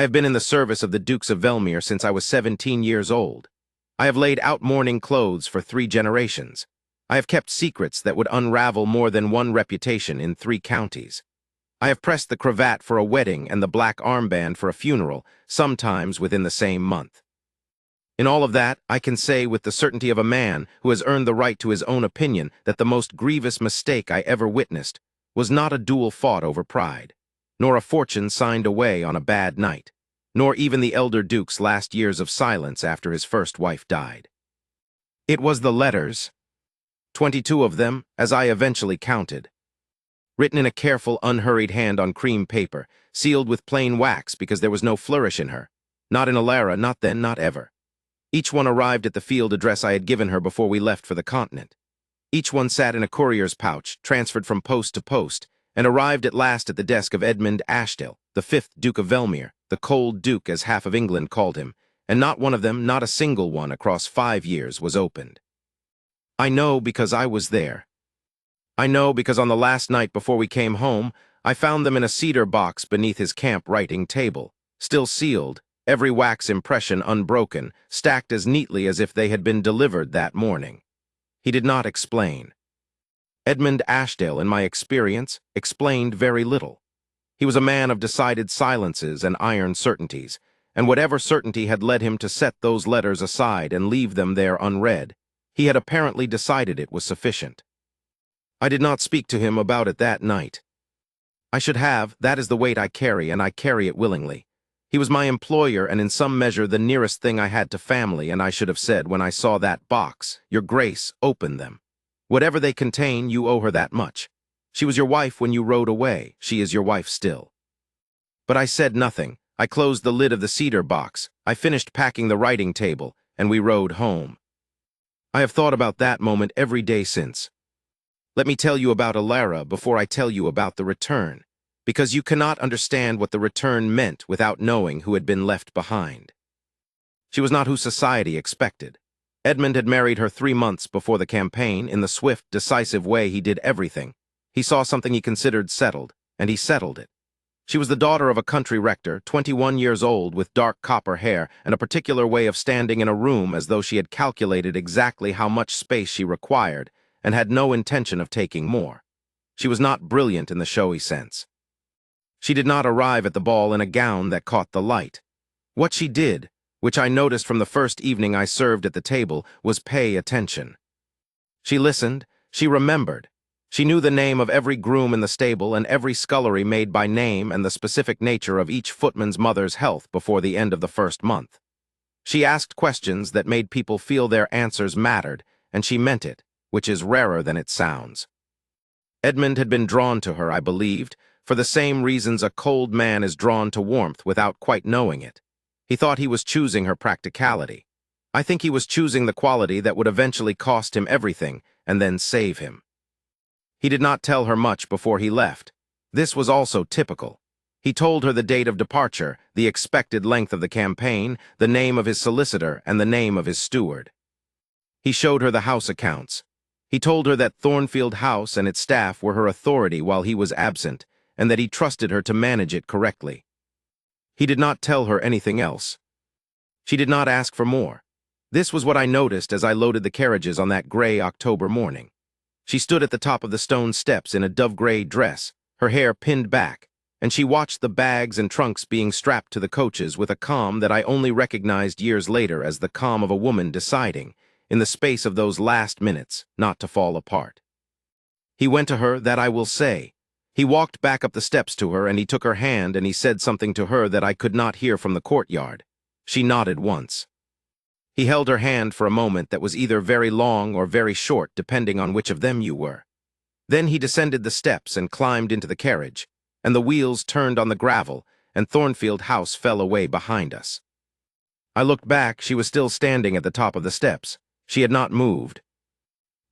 I have been in the service of the Dukes of Velmere since I was 17 years old. I have laid out mourning clothes for 3 generations. I have kept secrets that would unravel more than one reputation in 3 counties. I have pressed the cravat for a wedding and the black armband for a funeral, sometimes within the same month. In all of that, I can say with the certainty of a man who has earned the right to his own opinion that the most grievous mistake I ever witnessed was not a duel fought over pride, nor a fortune signed away on a bad night, nor even the elder Duke's last years of silence after his first wife died. It was the letters, 22 of them, as I eventually counted, written in a careful, unhurried hand on cream paper, sealed with plain wax because there was no flourish in her. Not in Alara, not then, not ever. Each one arrived at the field address I had given her before we left for the continent. Each one sat in a courier's pouch, transferred from post to post, and arrived at last at the desk of Edmund Ashdale, the 5th Duke of Velmere, the Cold Duke as half of England called him, and not one of them, not a single one across 5 years, was opened. I know because I was there. I know because on the last night before we came home, I found them in a cedar box beneath his camp writing table, still sealed, every wax impression unbroken, stacked as neatly as if they had been delivered that morning. He did not explain. Edmund Ashdale, in my experience, explained very little. He was a man of decided silences and iron certainties, and whatever certainty had led him to set those letters aside and leave them there unread, he had apparently decided it was sufficient. I did not speak to him about it that night. I should have. That is the weight I carry, and I carry it willingly. He was my employer and in some measure the nearest thing I had to family, and I should have said when I saw that box, "Your Grace, open them. Whatever they contain, you owe her that much. She was your wife when you rode away. She is your wife still." But I said nothing. I closed the lid of the cedar box. I finished packing the writing table, and we rode home. I have thought about that moment every day since. Let me tell you about Alara before I tell you about the return, because you cannot understand what the return meant without knowing who had been left behind. She was not who society expected. Edmund had married her 3 months before the campaign. In the swift, decisive way he did everything. He saw something he considered settled, and he settled it. She was the daughter of a country rector, 21 years old, with dark copper hair and a particular way of standing in a room as though she had calculated exactly how much space she required and had no intention of taking more. She was not brilliant in the showy sense. She did not arrive at the ball in a gown that caught the light. What she did, which I noticed from the first evening I served at the table, was pay attention. She listened, she remembered. She knew the name of every groom in the stable and every scullery made by name and the specific nature of each footman's mother's health before the end of the first month. She asked questions that made people feel their answers mattered, and she meant it, which is rarer than it sounds. Edmund had been drawn to her, I believed, for the same reasons a cold man is drawn to warmth without quite knowing it. He thought he was choosing her practicality. I think he was choosing the quality that would eventually cost him everything and then save him. He did not tell her much before he left. This was also typical. He told her the date of departure, the expected length of the campaign, the name of his solicitor, and the name of his steward. He showed her the house accounts. He told her that Thornfield House and its staff were her authority while he was absent, and that he trusted her to manage it correctly. He did not tell her anything else. She did not ask for more. This was what I noticed as I loaded the carriages on that gray October morning. She stood at the top of the stone steps in a dove-gray dress, her hair pinned back, and she watched the bags and trunks being strapped to the coaches with a calm that I only recognized years later as the calm of a woman deciding, in the space of those last minutes, not to fall apart. He went to her, that I will say. He walked back up the steps to her, and he took her hand, and he said something to her that I could not hear from the courtyard. She nodded once. He held her hand for a moment that was either very long or very short, depending on which of them you were. Then he descended the steps and climbed into the carriage, and the wheels turned on the gravel, and Thornfield House fell away behind us. I looked back. She was still standing at the top of the steps. She had not moved.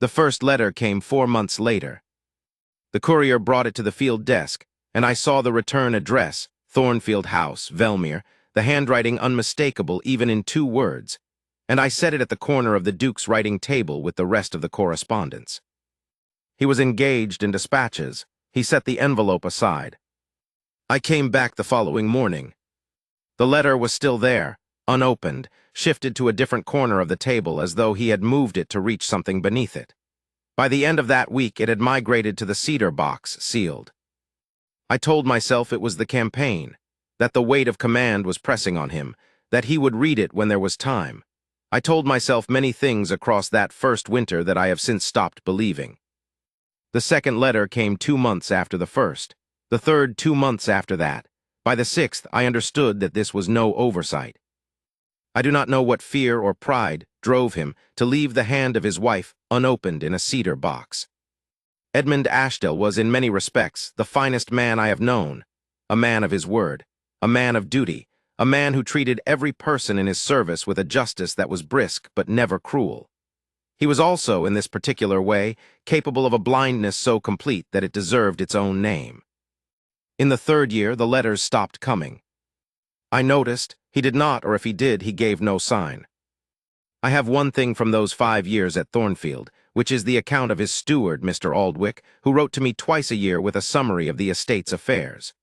The first letter came 4 months later. The courier brought it to the field desk, and I saw the return address, Thornfield House, Velmere, the handwriting unmistakable even in 2 words, and I set it at the corner of the Duke's writing table with the rest of the correspondence. He was engaged in dispatches. He set the envelope aside. I came back the following morning. The letter was still there, unopened, shifted to a different corner of the table as though he had moved it to reach something beneath it. By the end of that week, it had migrated to the cedar box, sealed. I told myself it was the campaign, that the weight of command was pressing on him, that he would read it when there was time. I told myself many things across that first winter that I have since stopped believing. The second letter came 2 months after the first, the third 2 months after that. By the 6th, I understood that this was no oversight. I do not know what fear or pride drove him to leave the hand of his wife unopened in a cedar box. Edmund Ashdale was in many respects the finest man I have known, a man of his word, a man of duty, a man who treated every person in his service with a justice that was brisk but never cruel. He was also, in this particular way, capable of a blindness so complete that it deserved its own name. In the 3rd year, the letters stopped coming. I noticed he did not, or if he did, he gave no sign. I have one thing from those 5 years at Thornfield, which is the account of his steward, Mr. Aldwych, who wrote to me twice a year with a summary of the estate's affairs.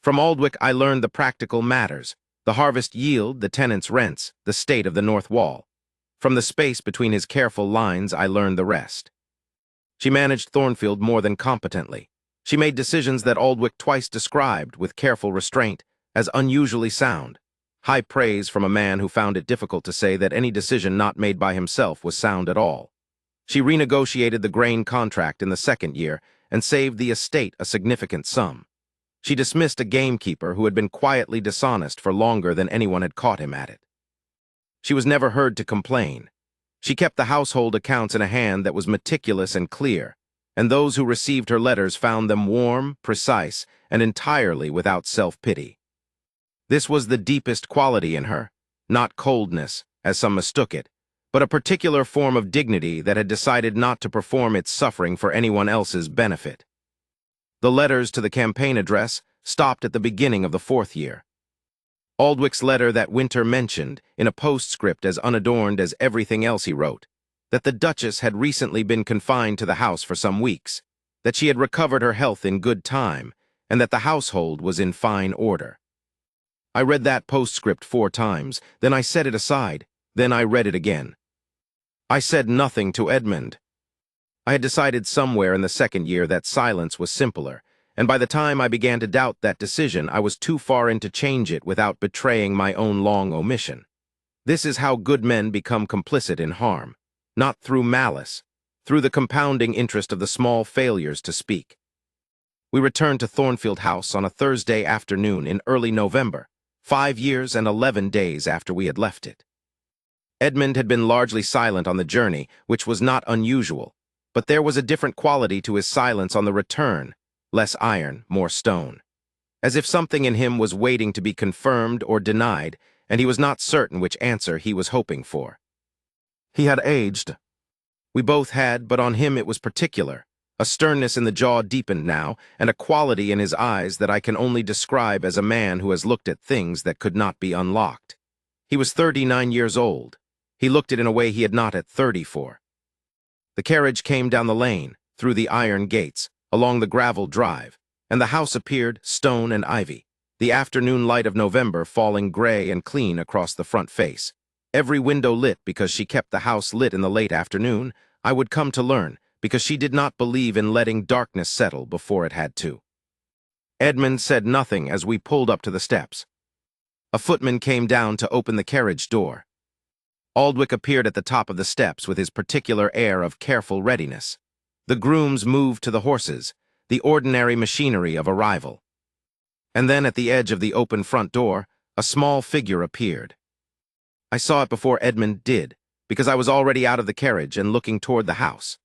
From Aldwych I learned the practical matters, the harvest yield, the tenants' rents, the state of the north wall. From the space between his careful lines I learned the rest. She managed Thornfield more than competently. She made decisions that Aldwych twice described, with careful restraint, as unusually sound. High praise from a man who found it difficult to say that any decision not made by himself was sound at all. She renegotiated the grain contract in the 2nd year and saved the estate a significant sum. She dismissed a gamekeeper who had been quietly dishonest for longer than anyone had caught him at it. She was never heard to complain. She kept the household accounts in a hand that was meticulous and clear, and those who received her letters found them warm, precise, and entirely without self-pity. This was the deepest quality in her, not coldness, as some mistook it, but a particular form of dignity that had decided not to perform its suffering for anyone else's benefit. The letters to the campaign address stopped at the beginning of the 4th year. Aldwich's letter that winter mentioned, in a postscript as unadorned as everything else he wrote, that the Duchess had recently been confined to the house for some weeks, that she had recovered her health in good time, and that the household was in fine order. I read that postscript 4 times, then I set it aside, then I read it again. I said nothing to Edmund. I had decided somewhere in the 2nd year that silence was simpler, and by the time I began to doubt that decision, I was too far in to change it without betraying my own long omission. This is how good men become complicit in harm, not through malice, through the compounding interest of the small failures to speak. We returned to Thornfield House on a Thursday afternoon in early November, 5 years and 11 days after we had left it. Edmund had been largely silent on the journey, which was not unusual, but there was a different quality to his silence on the return, less iron, more stone. As if something in him was waiting to be confirmed or denied, and he was not certain which answer he was hoping for. He had aged. We both had, but on him it was particular, a sternness in the jaw deepened now, and a quality in his eyes that I can only describe as a man who has looked at things that could not be unlocked. He was 39 years old. He looked it in a way he had not at 34. The carriage came down the lane, through the iron gates, along the gravel drive, and the house appeared stone and ivy, the afternoon light of November falling gray and clean across the front face. Every window lit because she kept the house lit in the late afternoon, I would come to learn, because she did not believe in letting darkness settle before it had to. Edmund said nothing as we pulled up to the steps. A footman came down to open the carriage door. Aldwych appeared at the top of the steps with his particular air of careful readiness. The grooms moved to the horses, the ordinary machinery of arrival. And then at the edge of the open front door, a small figure appeared. I saw it before Edmund did, because I was already out of the carriage and looking toward the house.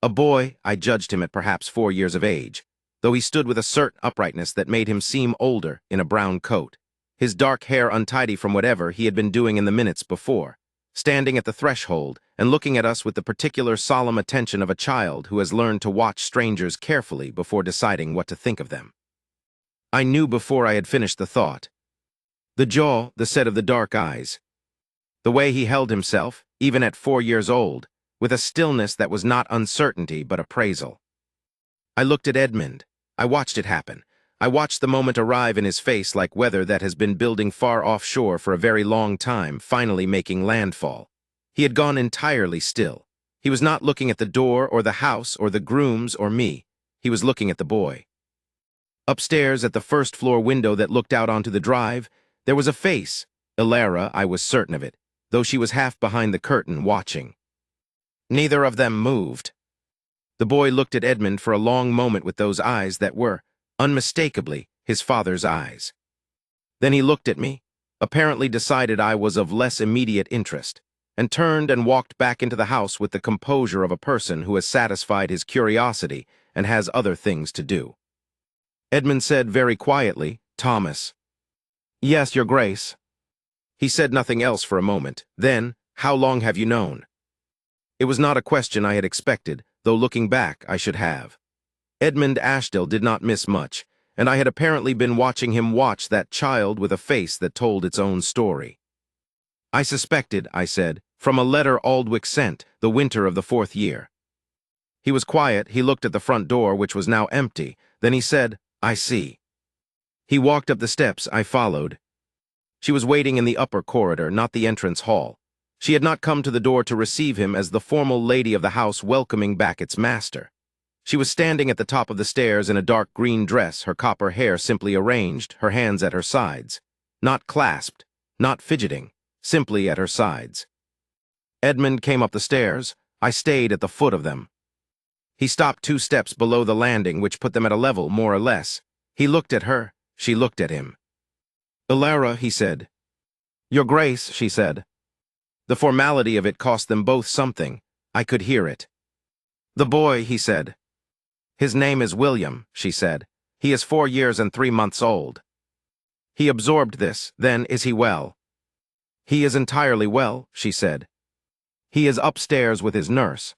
A boy, I judged him at perhaps 4 years of age, though he stood with a certain uprightness that made him seem older in a brown coat, his dark hair untidy from whatever he had been doing in the minutes before, standing at the threshold and looking at us with the particular solemn attention of a child who has learned to watch strangers carefully before deciding what to think of them. I knew before I had finished the thought. The jaw, the set of the dark eyes. The way he held himself, even at 4 years old, with a stillness that was not uncertainty but appraisal. I looked at Edmund. I watched it happen. I watched the moment arrive in his face like weather that has been building far offshore for a very long time, finally making landfall. He had gone entirely still. He was not looking at the door or the house or the grooms or me. He was looking at the boy. Upstairs at the first-floor window that looked out onto the drive, there was a face. Ilara, I was certain of it, though she was half behind the curtain watching. Neither of them moved. The boy looked at Edmund for a long moment with those eyes that were, unmistakably, his father's eyes. Then he looked at me, apparently decided I was of less immediate interest, and turned and walked back into the house with the composure of a person who has satisfied his curiosity and has other things to do. Edmund said very quietly, "Thomas." "Yes, Your Grace." He said nothing else for a moment. Then, "How long have you known?" It was not a question I had expected, though looking back I should have. Edmund Ashdale did not miss much, and I had apparently been watching him watch that child with a face that told its own story. "I suspected," I said, "from a letter Aldwych sent, the winter of the 4th year." He was quiet. He looked at the front door, which was now empty. Then he said, "I see." He walked up the steps. I followed. She was waiting in the upper corridor, not the entrance hall. She had not come to the door to receive him as the formal lady of the house welcoming back its master. She was standing at the top of the stairs in a dark green dress, her copper hair simply arranged, her hands at her sides. Not clasped, not fidgeting, simply at her sides. Edmund came up the stairs. I stayed at the foot of them. He stopped 2 steps below the landing, which put them at a level, more or less. He looked at her. She looked at him. "Ilara," he said. "Your Grace," she said. The formality of it cost them both something. I could hear it. "The boy," he said. "His name is William," she said. "He is 4 years and 3 months old." He absorbed this. Then, "Is he well?" "He is entirely well," she said. "He is upstairs with his nurse."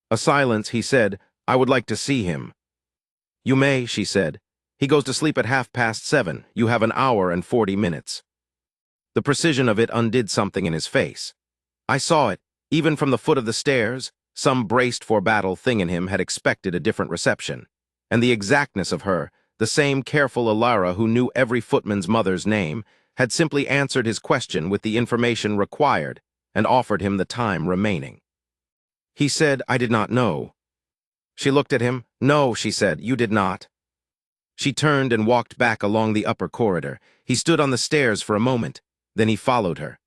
A silence. He said, "I would like to see him." "You may," she said. "He goes to sleep at 7:30. You have an hour and 40 minutes. The precision of it undid something in his face. I saw it, even from the foot of the stairs. Some braced-for-battle thing in him had expected a different reception. And the exactness of her, the same careful Ilara who knew every footman's mother's name, had simply answered his question with the information required and offered him the time remaining. He said, "I did not know." She looked at him. "No," she said, "you did not." She turned and walked back along the upper corridor. He stood on the stairs for a moment. Then he followed her.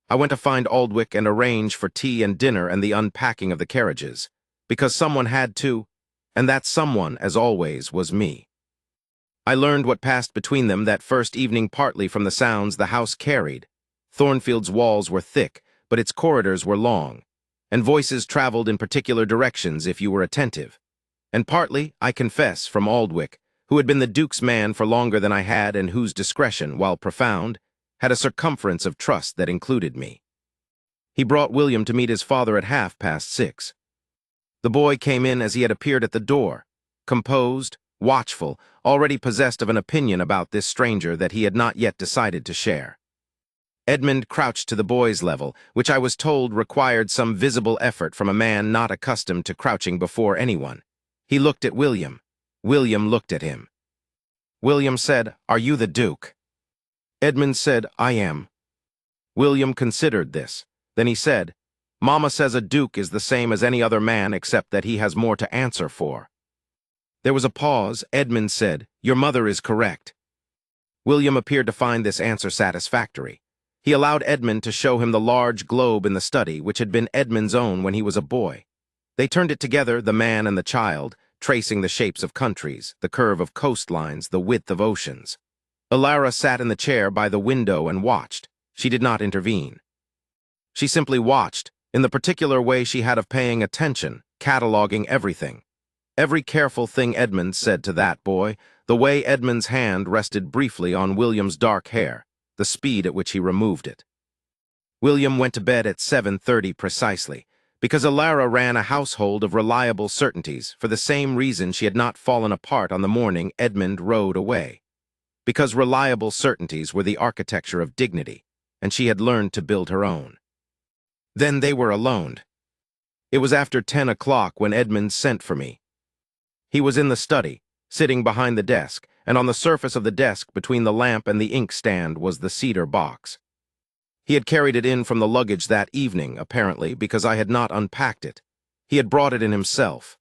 I went to find Aldwych and arrange for tea and dinner and the unpacking of the carriages, because someone had to, and that someone, as always, was me. I learned what passed between them that first evening partly from the sounds the house carried. Thornfield's walls were thick, but its corridors were long, and voices traveled in particular directions if you were attentive. And partly, I confess, from Aldwych, who had been the Duke's man for longer than I had and whose discretion, while profound, had a circumference of trust that included me. He brought William to meet his father at 6:30. The boy came in as he had appeared at the door, composed, watchful, already possessed of an opinion about this stranger that he had not yet decided to share. Edmund crouched to the boy's level, which I was told required some visible effort from a man not accustomed to crouching before anyone. He looked at William. William looked at him. William said, "Are you the Duke?" Edmund said, "I am." William considered this. Then he said, "Mama says a duke is the same as any other man except that he has more to answer for." There was a pause. Edmund said, "Your mother is correct." William appeared to find this answer satisfactory. He allowed Edmund to show him the large globe in the study, which had been Edmund's own when he was a boy. They turned it together, the man and the child, tracing the shapes of countries, the curve of coastlines, the width of oceans. Ilara sat in the chair by the window and watched. She did not intervene. She simply watched, in the particular way she had of paying attention, cataloging everything. Every careful thing Edmund said to that boy, the way Edmund's hand rested briefly on William's dark hair, the speed at which he removed it. William went to bed at 7:30 precisely, because Ilara ran a household of reliable certainties for the same reason she had not fallen apart on the morning Edmund rode away. Because reliable certainties were the architecture of dignity, and she had learned to build her own. Then they were alone. It was after 10 o'clock when Edmund sent for me. He was in the study, sitting behind the desk, and on the surface of the desk between the lamp and the inkstand was the cedar box. He had carried it in from the luggage that evening, apparently, because I had not unpacked it. He had brought it in himself.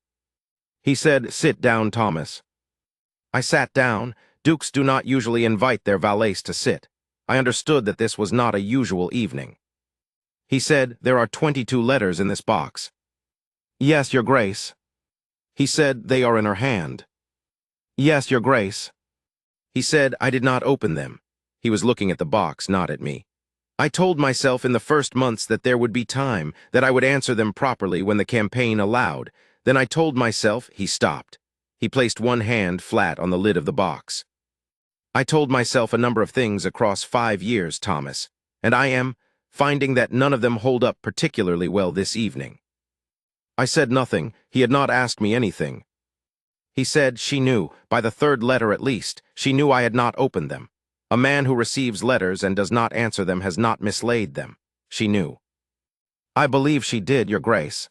He said, "Sit down, Thomas." I sat down. Dukes do not usually invite their valets to sit. I understood that this was not a usual evening. He said, "There are 22 letters in this box." "Yes, Your Grace." He said, "They are in her hand." "Yes, Your Grace." He said, "I did not open them." He was looking at the box, not at me. I told myself in the first months that there would be time, that I would answer them properly when the campaign allowed. Then I told myself. He stopped. He placed one hand flat on the lid of the box. I told myself a number of things across 5 years, Thomas, and I am finding that none of them hold up particularly well this evening. I said nothing. He had not asked me anything. He said she knew, by the third letter at least, she knew I had not opened them. A man who receives letters and does not answer them has not mislaid them. She knew. I believe she did, Your Grace.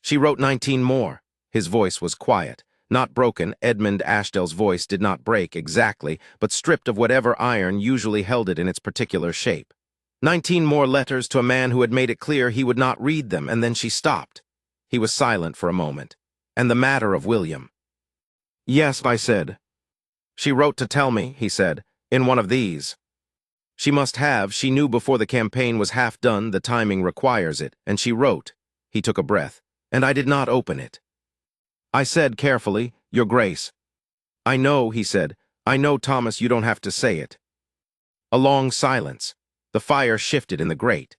She wrote 19 more. His voice was quiet, not broken. Edmund Ashdale's voice did not break exactly, but stripped of whatever iron usually held it in its particular shape. 19 more letters to a man who had made it clear he would not read them, and then she stopped. He was silent for a moment. "And the matter of William?" "Yes," I said. "She wrote to tell me," he said, "in one of these." She must have. She knew before the campaign was half done the timing requires it, and she wrote. He took a breath. "And I did not open it." I said carefully, "Your Grace." "I know," he said. "I know, Thomas, you don't have to say it." A long silence. The fire shifted in the grate.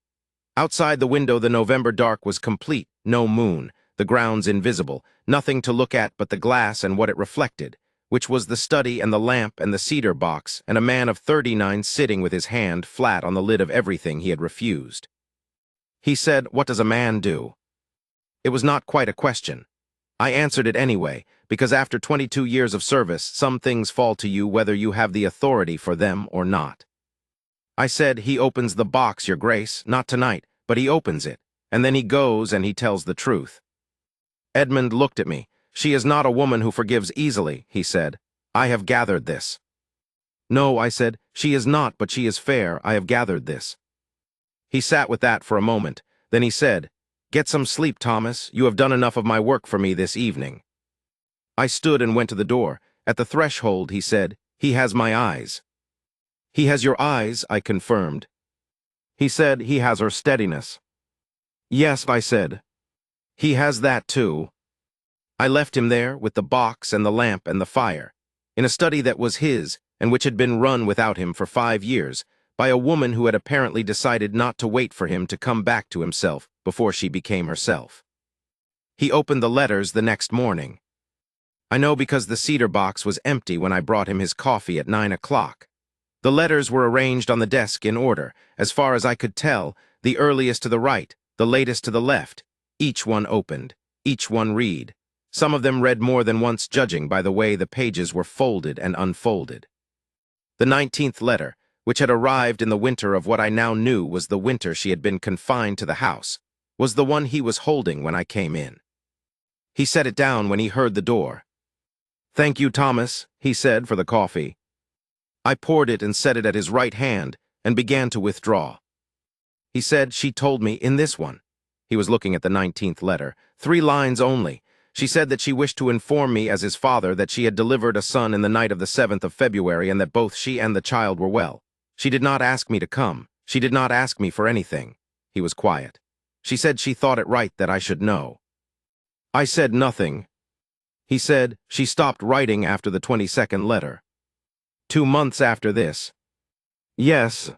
Outside the window the November dark was complete, no moon, the grounds invisible, nothing to look at but the glass and what it reflected, which was the study and the lamp and the cedar box, and a man of 39 sitting with his hand flat on the lid of everything he had refused. He said, "What does a man do?" It was not quite a question. I answered it anyway, because after 22 years of service, some things fall to you whether you have the authority for them or not. I said, "He opens the box, Your Grace, not tonight, but he opens it, and then he goes and he tells the truth." Edmund looked at me. "She is not a woman who forgives easily," he said. "I have gathered this." "No," I said, "she is not, but she is fair. I have gathered this." He sat with that for a moment. Then he said, "Get some sleep, Thomas. You have done enough of my work for me this evening." I stood and went to the door. At the threshold, he said, "He has my eyes." "He has your eyes," I confirmed. He said, "He has her steadiness." "Yes," I said. "He has that too." I left him there with the box and the lamp and the fire, in a study that was his and which had been run without him for 5 years, by a woman who had apparently decided not to wait for him to come back to himself before she became herself. He opened the letters the next morning. I know because the cedar box was empty when I brought him his coffee at 9 o'clock. The letters were arranged on the desk in order, as far as I could tell, the earliest to the right, the latest to the left, each one opened, each one read. Some of them read more than once, judging by the way the pages were folded and unfolded. The 19th letter, which had arrived in the winter of what I now knew was the winter she had been confined to the house, was the one he was holding when I came in. He set it down when he heard the door. "Thank you, Thomas," he said, "for the coffee." I poured it and set it at his right hand and began to withdraw. He said, "She told me in this one." He was looking at the 19th letter. 3 lines only. She said that she wished to inform me as his father that she had delivered a son in the night of the 7th of February and that both she and the child were well. She did not ask me to come. She did not ask me for anything. He was quiet. She said she thought it right that I should know. I said nothing. He said, "She stopped writing after the 22nd letter." 2 months after this. "Yes.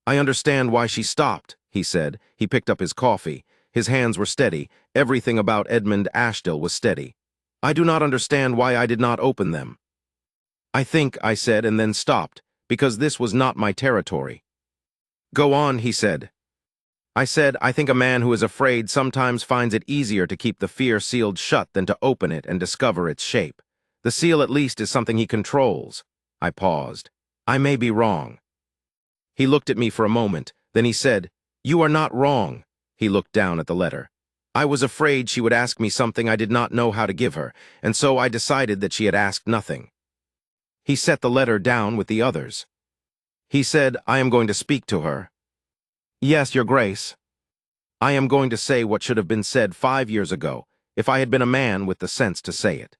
I understand why she stopped," he said. He picked up his coffee. His hands were steady. Everything about Edmund Ashdale was steady. "I do not understand why I did not open them." "I think," I said, and then stopped, because this was not my territory. "Go on," he said. I said, "I think a man who is afraid sometimes finds it easier to keep the fear sealed shut than to open it and discover its shape. The seal at least is something he controls." I paused. "I may be wrong." He looked at me for a moment. Then he said, "You are not wrong." He looked down at the letter. "I was afraid she would ask me something I did not know how to give her, and so I decided that she had asked nothing." He set the letter down with the others. He said, "I am going to speak to her." "Yes, Your Grace." "I am going to say what should have been said 5 years ago, if I had been a man with the sense to say it."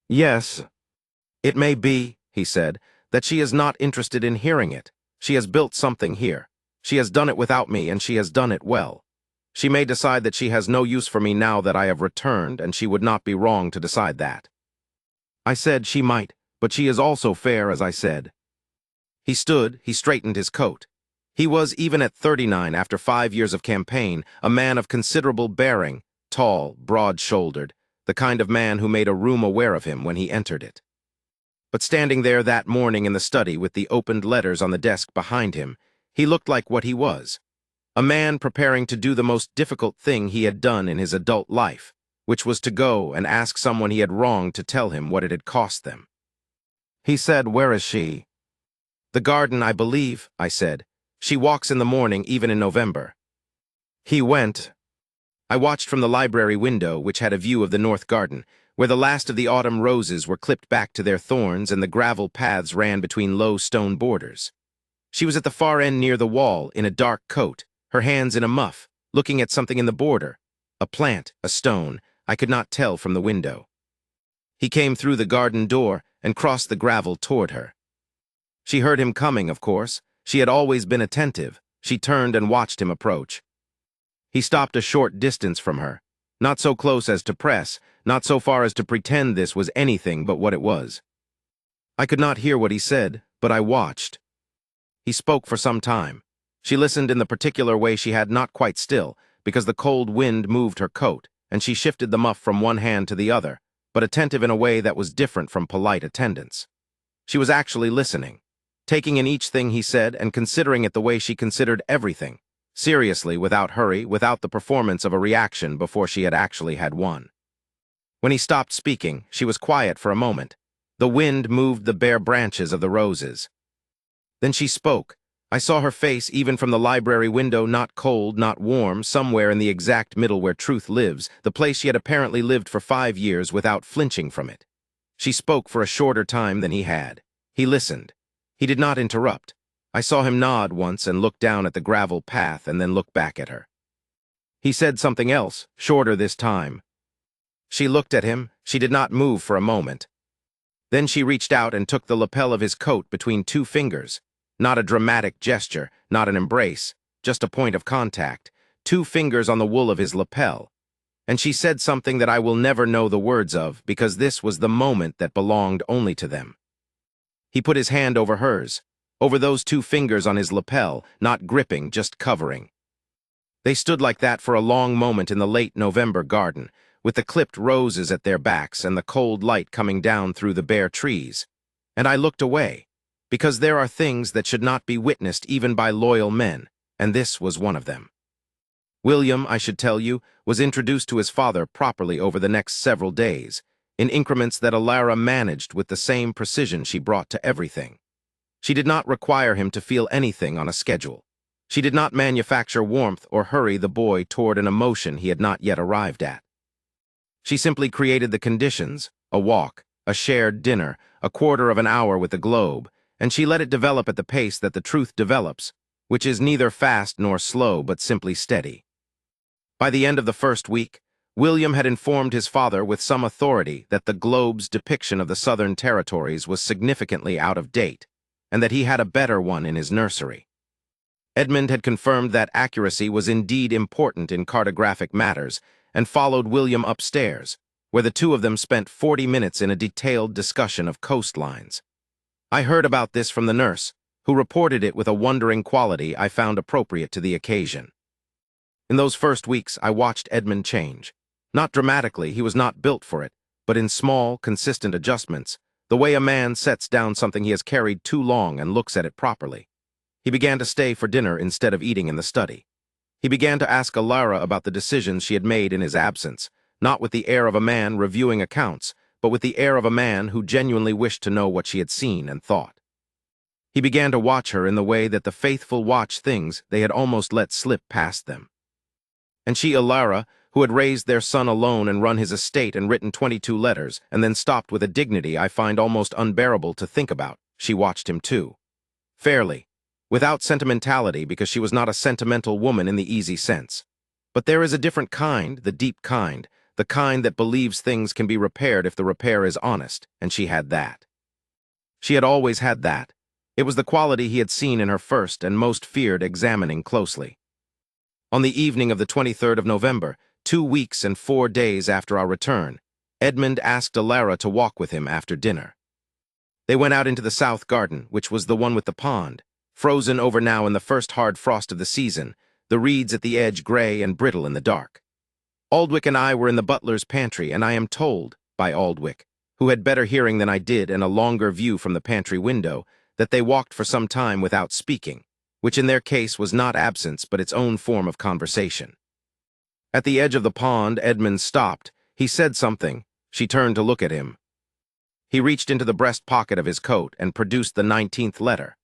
"Yes. It may be," he said, "that she is not interested in hearing it. She has built something here. She has done it without me, and she has done it well. She may decide that she has no use for me now that I have returned, and she would not be wrong to decide that." I said she might, but she is also fair, as I said. He stood, he straightened his coat. He was, even at 39, after 5 years of campaign, a man of considerable bearing, tall, broad-shouldered, the kind of man who made a room aware of him when he entered it. But standing there that morning in the study with the opened letters on the desk behind him, he looked like what he was. A man preparing to do the most difficult thing he had done in his adult life, which was to go and ask someone he had wronged to tell him what it had cost them. He said, "Where is she?" "The garden, I believe," I said. "She walks in the morning, even in November." He went. I watched from the library window, which had a view of the north garden, where the last of the autumn roses were clipped back to their thorns and the gravel paths ran between low stone borders. She was at the far end near the wall, in a dark coat, her hands in a muff, looking at something in the border. A plant, a stone, I could not tell from the window. He came through the garden door and crossed the gravel toward her. She heard him coming, of course. She had always been attentive. She turned and watched him approach. He stopped a short distance from her, not so close as to press, not so far as to pretend this was anything but what it was. I could not hear what he said, but I watched. He spoke for some time. She listened in the particular way she had, not quite still, because the cold wind moved her coat, and she shifted the muff from one hand to the other, but attentive in a way that was different from polite attendance. She was actually listening, taking in each thing he said and considering it the way she considered everything, seriously, without hurry, without the performance of a reaction before she had actually had one. When he stopped speaking, she was quiet for a moment. The wind moved the bare branches of the roses. Then she spoke. I saw her face even from the library window, not cold, not warm, somewhere in the exact middle where truth lives, the place she had apparently lived for 5 years without flinching from it. She spoke for a shorter time than he had. He listened. He did not interrupt. I saw him nod once and look down at the gravel path and then look back at her. He said something else, shorter this time. She looked at him. She did not move for a moment. Then she reached out and took the lapel of his coat between 2 fingers. Not a dramatic gesture, not an embrace, just a point of contact, 2 fingers on the wool of his lapel. And she said something that I will never know the words of, because this was the moment that belonged only to them. He put his hand over hers, over those 2 fingers on his lapel, not gripping, just covering. They stood like that for a long moment in the late November garden, with the clipped roses at their backs and the cold light coming down through the bare trees. And I looked away, because there are things that should not be witnessed even by loyal men, and this was one of them. William, I should tell you, was introduced to his father properly over the next several days, in increments that Alara managed with the same precision she brought to everything. She did not require him to feel anything on a schedule. She did not manufacture warmth or hurry the boy toward an emotion he had not yet arrived at. She simply created the conditions, a walk, a shared dinner, a quarter of an hour with the globe, and she let it develop at the pace that the truth develops, which is neither fast nor slow but simply steady. By the end of the first week, William had informed his father with some authority that the globe's depiction of the Southern Territories was significantly out of date, and that he had a better one in his nursery. Edmund had confirmed that accuracy was indeed important in cartographic matters, and followed William upstairs, where the 2 of them spent 40 minutes in a detailed discussion of coastlines. I heard about this from the nurse, who reported it with a wondering quality I found appropriate to the occasion. In those first weeks, I watched Edmund change. Not dramatically, he was not built for it, but in small, consistent adjustments, the way a man sets down something he has carried too long and looks at it properly. He began to stay for dinner instead of eating in the study. He began to ask Alara about the decisions she had made in his absence, not with the air of a man reviewing accounts, but with the air of a man who genuinely wished to know what she had seen and thought. He began to watch her in the way that the faithful watch things they had almost let slip past them. And she, Alara, who had raised their son alone and run his estate and written 22 letters, and then stopped with a dignity I find almost unbearable to think about. She watched him too. Fairly. Without sentimentality, because she was not a sentimental woman in the easy sense. But there is a different kind, the deep kind, the kind that believes things can be repaired if the repair is honest, and she had that. She had always had that. It was the quality he had seen in her first and most feared examining closely. On the evening of the 23rd of November, 2 weeks and 4 days after our return, Edmund asked Alara to walk with him after dinner. They went out into the south garden, which was the one with the pond, frozen over now in the first hard frost of the season, the reeds at the edge gray and brittle in the dark. Aldwych and I were in the butler's pantry, and I am told, by Aldwych, who had better hearing than I did and a longer view from the pantry window, that they walked for some time without speaking, which in their case was not absence but its own form of conversation. At the edge of the pond, Edmund stopped. He said something. She turned to look at him. He reached into the breast pocket of his coat and produced the 19th letter,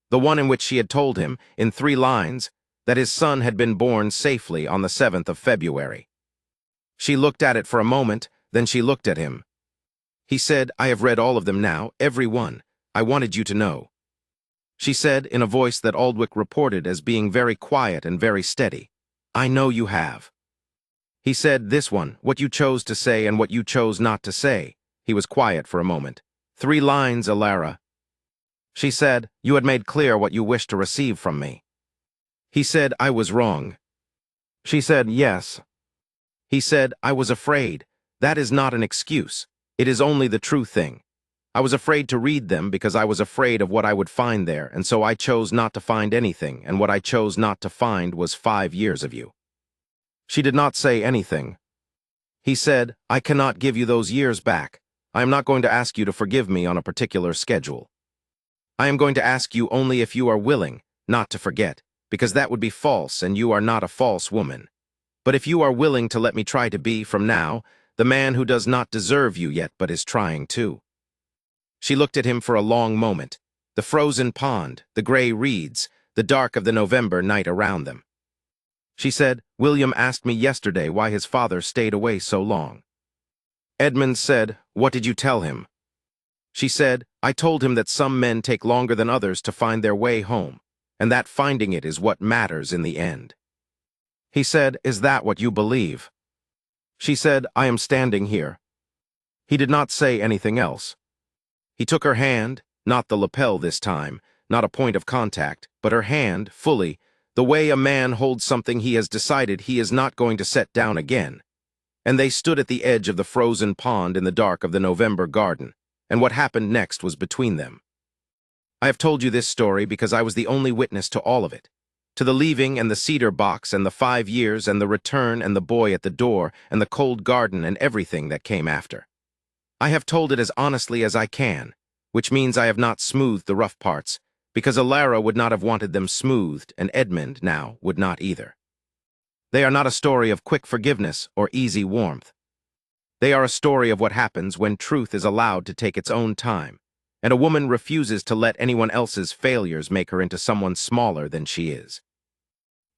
the one in which she had told him, in 3 lines, that his son had been born safely on the 7th of February. She looked at it for a moment, then she looked at him. He said, "I have read all of them now, every one. I wanted you to know." She said, in a voice that Aldwych reported as being very quiet and very steady, "I know you have." He said, "This one, what you chose to say and what you chose not to say." He was quiet for a moment. 3 lines, Alara." She said, "You had made clear what you wished to receive from me." He said, "I was wrong." She said, "Yes." He said, "I was afraid. That is not an excuse. It is only the true thing. I was afraid to read them because I was afraid of what I would find there, and so I chose not to find anything, and what I chose not to find was 5 years of you." She did not say anything. He said, "I cannot give you those years back. I am not going to ask you to forgive me on a particular schedule. I am going to ask you only if you are willing not to forget, because that would be false, and you are not a false woman. But if you are willing to let me try to be, from now, the man who does not deserve you yet but is trying to." She looked at him for a long moment, the frozen pond, the gray reeds, the dark of the November night around them. She said, "William asked me yesterday why his father stayed away so long." Edmund said, "What did you tell him?" She said, "I told him that some men take longer than others to find their way home, and that finding it is what matters in the end." He said, "Is that what you believe?" She said, "I am standing here." He did not say anything else. He took her hand, not the lapel this time, not a point of contact, but her hand, fully, the way a man holds something he has decided he is not going to set down again. And they stood at the edge of the frozen pond in the dark of the November garden, and what happened next was between them. I have told you this story because I was the only witness to all of it, to the leaving and the cedar box and the 5 years and the return and the boy at the door and the cold garden and everything that came after. I have told it as honestly as I can, which means I have not smoothed the rough parts, because Alara would not have wanted them smoothed, and Edmund, now, would not either. They are not a story of quick forgiveness or easy warmth. They are a story of what happens when truth is allowed to take its own time, and a woman refuses to let anyone else's failures make her into someone smaller than she is.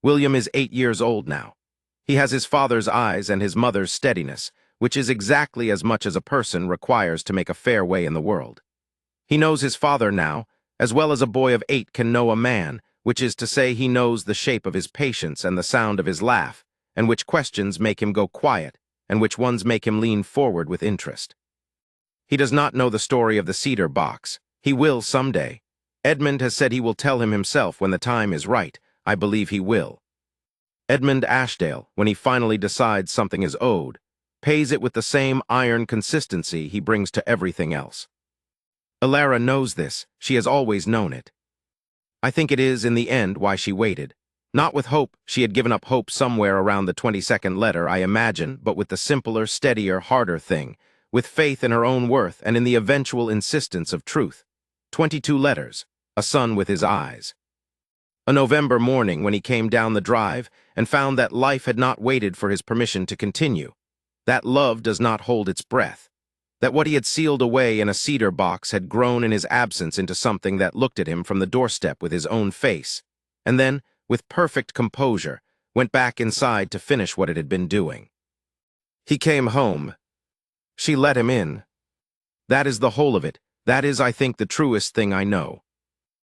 William is 8 years old now. He has his father's eyes and his mother's steadiness, which is exactly as much as a person requires to make a fair way in the world. He knows his father now, as well as a boy of 8 can know a man, which is to say he knows the shape of his patience and the sound of his laugh, and which questions make him go quiet, and which ones make him lean forward with interest. He does not know the story of the cedar box. He will someday. Edmund has said he will tell him himself when the time is right. I believe he will. Edmund Ashdale, when he finally decides something is owed, pays it with the same iron consistency he brings to everything else. Alara knows this. She has always known it. I think it is, in the end, why she waited. Not with hope. She had given up hope somewhere around the 22nd letter, I imagine, but with the simpler, steadier, harder thing, with faith in her own worth and in the eventual insistence of truth. 22 letters, a son with his eyes. A November morning when he came down the drive and found that life had not waited for his permission to continue, that love does not hold its breath, that what he had sealed away in a cedar box had grown in his absence into something that looked at him from the doorstep with his own face, and then, with perfect composure, went back inside to finish what it had been doing. He came home. She let him in. That is the whole of it. That is, I think, the truest thing I know.